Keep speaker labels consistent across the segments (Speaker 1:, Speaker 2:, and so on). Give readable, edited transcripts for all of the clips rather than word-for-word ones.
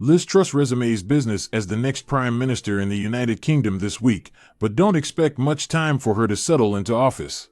Speaker 1: Liz Truss resumes business as the next Prime Minister in the United Kingdom this week, but don't expect much time for her to settle into office.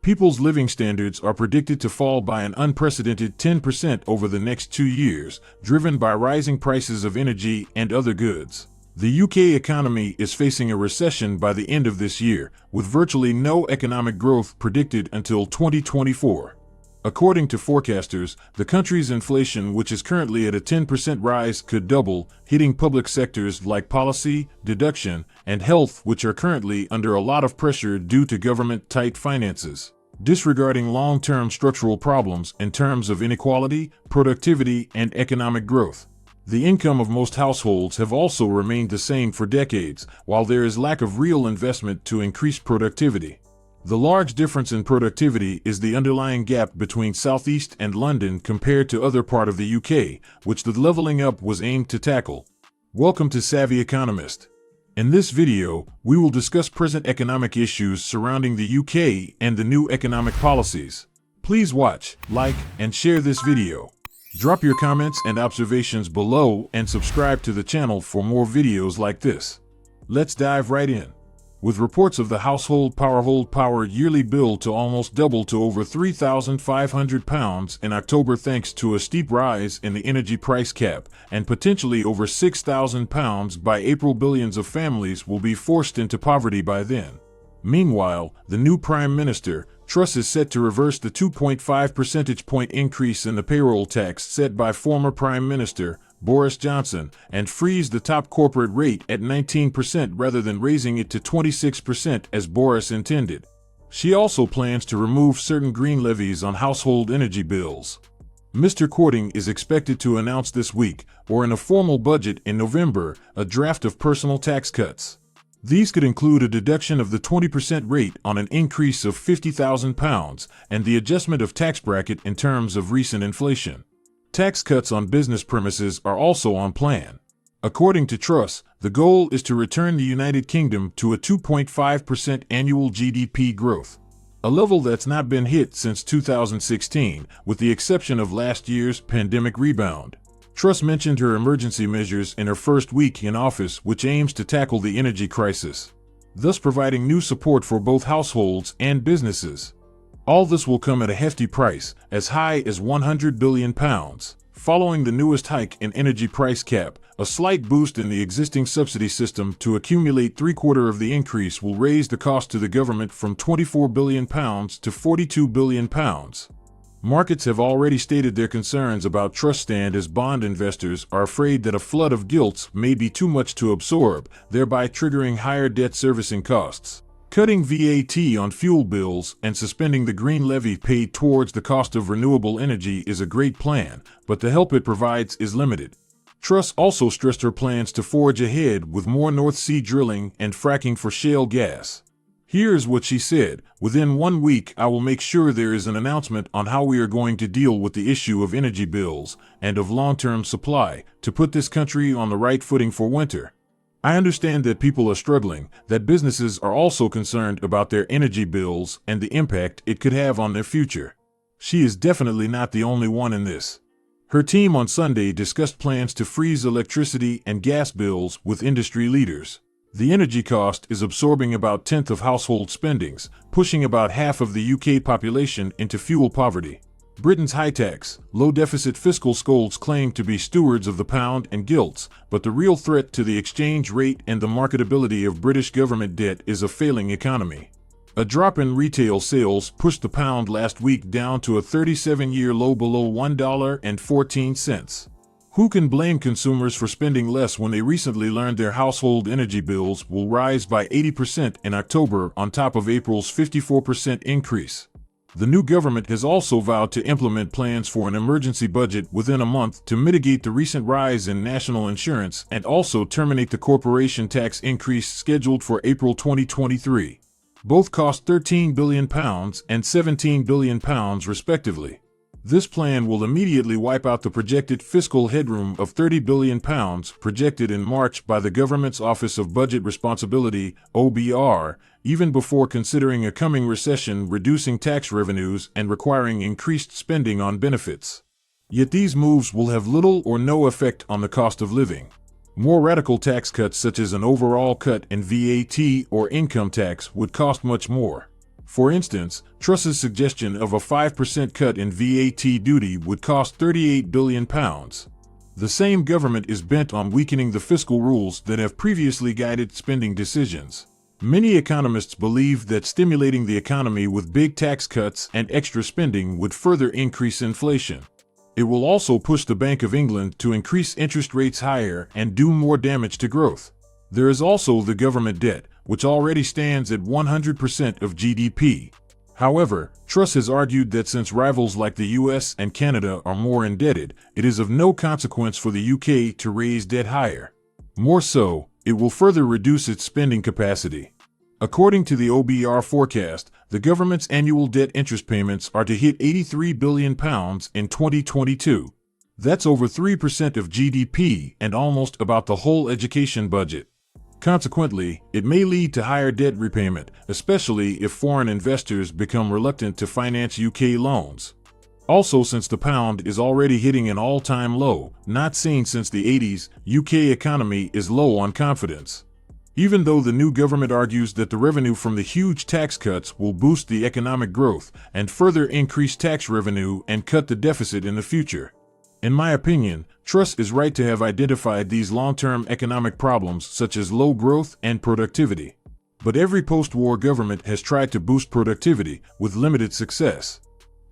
Speaker 1: People's living standards are predicted to fall by an unprecedented 10% over the next 2 years, driven by rising prices of energy and other goods. The UK economy is facing a recession by the end of this year, with virtually no economic growth predicted until 2024. According to forecasters, the country's inflation, which is currently at a 10% rise, could double, hitting public sectors like policy, deduction, and health, which are currently under a lot of pressure due to government-tight finances. Disregarding long-term structural problems in terms of inequality, productivity, and economic growth. The income of most households have also remained the same for decades, while there is lack of real investment to increase productivity. The large difference in productivity is the underlying gap between Southeast and London compared to other parts of the UK, which the leveling up was aimed to tackle. Welcome to Savvy Economist. In this video, we will discuss present economic issues surrounding the UK and the new economic policies. Please watch, like, and share this video. Drop your comments and observations below and subscribe to the channel for more videos like this. Let's dive right in. With reports of the household power yearly bill to almost double to over £3,500 in October thanks to a steep rise in the energy price cap, and potentially over £6,000 by April, billions of families will be forced into poverty by then. Meanwhile, the new Prime Minister, Truss, is set to reverse the 2.5 percentage point increase in the payroll tax set by former Prime Minister Boris Johnson, and freeze the top corporate rate at 19% rather than raising it to 26% as Boris intended. She also plans to remove certain green levies on household energy bills. Mr. Courting is expected to announce this week, or in a formal budget in November, a draft of personal tax cuts. These could include a deduction of the 20% rate on an increase of £50,000 and the adjustment of tax bracket in terms of recent inflation. Tax cuts on business premises are also on plan. According to Truss, the goal is to return the United Kingdom to a 2.5% annual GDP growth, a level that's not been hit since 2016, with the exception of last year's pandemic rebound. Truss mentioned her emergency measures in her first week in office, which aims to tackle the energy crisis, thus providing new support for both households and businesses. All this will come at a hefty price, as high as £100 billion. Following the newest hike in energy price cap, a slight boost in the existing subsidy system to accumulate three-quarters of the increase will raise the cost to the government from £24 billion to £42 billion. Markets have already stated their concerns about Truss' stand, as bond investors are afraid that a flood of gilts may be too much to absorb, thereby triggering higher debt servicing costs. Cutting VAT on fuel bills and suspending the green levy paid towards the cost of renewable energy is a great plan, but the help it provides is limited. Truss also stressed her plans to forge ahead with more North Sea drilling and fracking for shale gas. Here's what she said: "Within 1 week, I will make sure there is an announcement on how we are going to deal with the issue of energy bills and of long-term supply to put this country on the right footing for winter. I understand that people are struggling, that businesses are also concerned about their energy bills and the impact it could have on their future." She is definitely not the only one in this. Her team on Sunday discussed plans to freeze electricity and gas bills with industry leaders. The energy cost is absorbing about 1/10 of household spendings, pushing about half of the UK population into fuel poverty. Britain's high-tax, low-deficit fiscal scolds claim to be stewards of the pound and gilts, but the real threat to the exchange rate and the marketability of British government debt is a failing economy. A drop in retail sales pushed the pound last week down to a 37-year low below $1.14. Who can blame consumers for spending less when they recently learned their household energy bills will rise by 80% in October on top of April's 54% increase? The new government has also vowed to implement plans for an emergency budget within a month to mitigate the recent rise in national insurance and also terminate the corporation tax increase scheduled for April 2023. Both cost £13 billion and £17 billion respectively. This plan will immediately wipe out the projected fiscal headroom of £30 billion projected in March by the government's Office of Budget Responsibility, OBR, even before considering a coming recession, reducing tax revenues and requiring increased spending on benefits. Yet these moves will have little or no effect on the cost of living. More radical tax cuts such as an overall cut in VAT or income tax would cost much more. For instance, Truss's suggestion of a 5% cut in VAT duty would cost £38 billion. The same government is bent on weakening the fiscal rules that have previously guided spending decisions. Many economists believe that stimulating the economy with big tax cuts and extra spending would further increase inflation. It will also push the Bank of England to increase interest rates higher and do more damage to growth. There is also the government debt, which already stands at 100% of GDP. However, Truss has argued that since rivals like the US and Canada are more indebted, it is of no consequence for the UK to raise debt higher. More so, it will further reduce its spending capacity. According to the OBR forecast, the government's annual debt interest payments are to hit £83 billion in 2022. That's over 3% of GDP and almost about the whole education budget. Consequently, it may lead to higher debt repayment, especially if foreign investors become reluctant to finance UK loans. Also, since the pound is already hitting an all-time low, not seen since the 80s, UK economy is low on confidence. Even though the new government argues that the revenue from the huge tax cuts will boost the economic growth and further increase tax revenue and cut the deficit in the future. In my opinion, Truss is right to have identified these long-term economic problems such as low growth and productivity. But every post-war government has tried to boost productivity with limited success.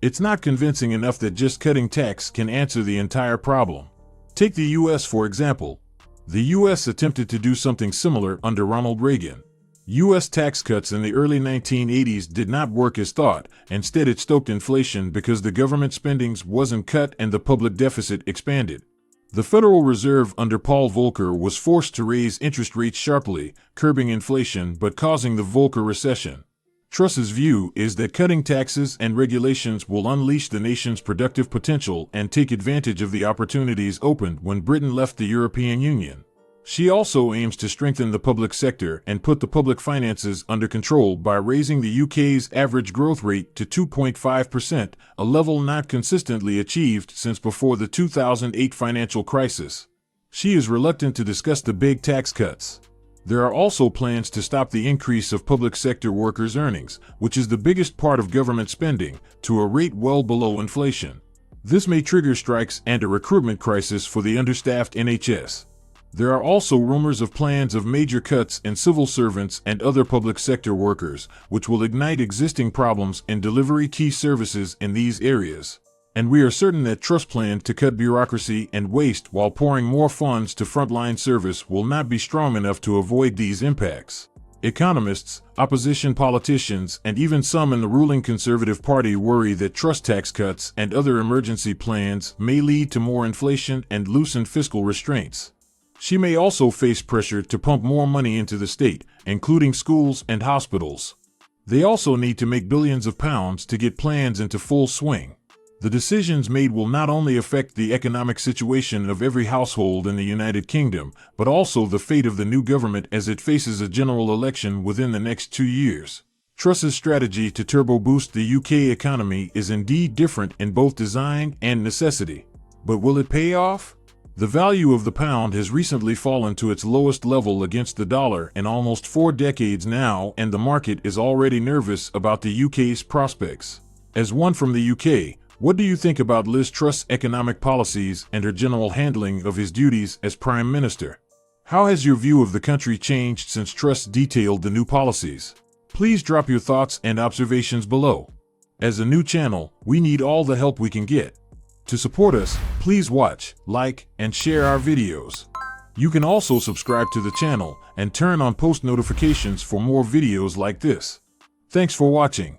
Speaker 1: It's not convincing enough that just cutting tax can answer the entire problem. Take the US for example. The US attempted to do something similar under Ronald Reagan. US tax cuts in the early 1980s did not work as thought. Instead, it stoked inflation because the government spending wasn't cut and the public deficit expanded. The Federal Reserve under Paul Volcker was forced to raise interest rates sharply, curbing inflation but causing the Volcker recession. Truss's view is that cutting taxes and regulations will unleash the nation's productive potential and take advantage of the opportunities opened when Britain left the European Union. She also aims to strengthen the public sector and put the public finances under control by raising the UK's average growth rate to 2.5%, a level not consistently achieved since before the 2008 financial crisis. She is reluctant to discuss the big tax cuts. There are also plans to stop the increase of public sector workers' earnings, which is the biggest part of government spending, to a rate well below inflation. This may trigger strikes and a recruitment crisis for the understaffed NHS. There are also rumors of plans of major cuts in civil servants and other public sector workers, which will ignite existing problems in delivering key services in these areas. And we are certain that Truss' plan to cut bureaucracy and waste while pouring more funds to frontline service will not be strong enough to avoid these impacts. Economists, opposition politicians, and even some in the ruling Conservative Party worry that Truss tax cuts and other emergency plans may lead to more inflation and loosen fiscal restraints. She may also face pressure to pump more money into the state, including schools and hospitals. They also need to make billions of pounds to get plans into full swing. The decisions made will not only affect the economic situation of every household in the United Kingdom, but also the fate of the new government as it faces a general election within the next 2 years. Truss's strategy to turbo-boost the UK economy is indeed different in both design and necessity. But will it pay off? The value of the pound has recently fallen to its lowest level against the dollar in almost 4 decades now, and the market is already nervous about the UK's prospects. As one from the UK, what do you think about Liz Truss' economic policies and her general handling of his duties as Prime Minister? How has your view of the country changed since Truss detailed the new policies? Please drop your thoughts and observations below. As a new channel, we need all the help we can get. To support us, please watch, like, and share our videos. You can also subscribe to the channel and turn on post notifications for more videos like this. Thanks for watching.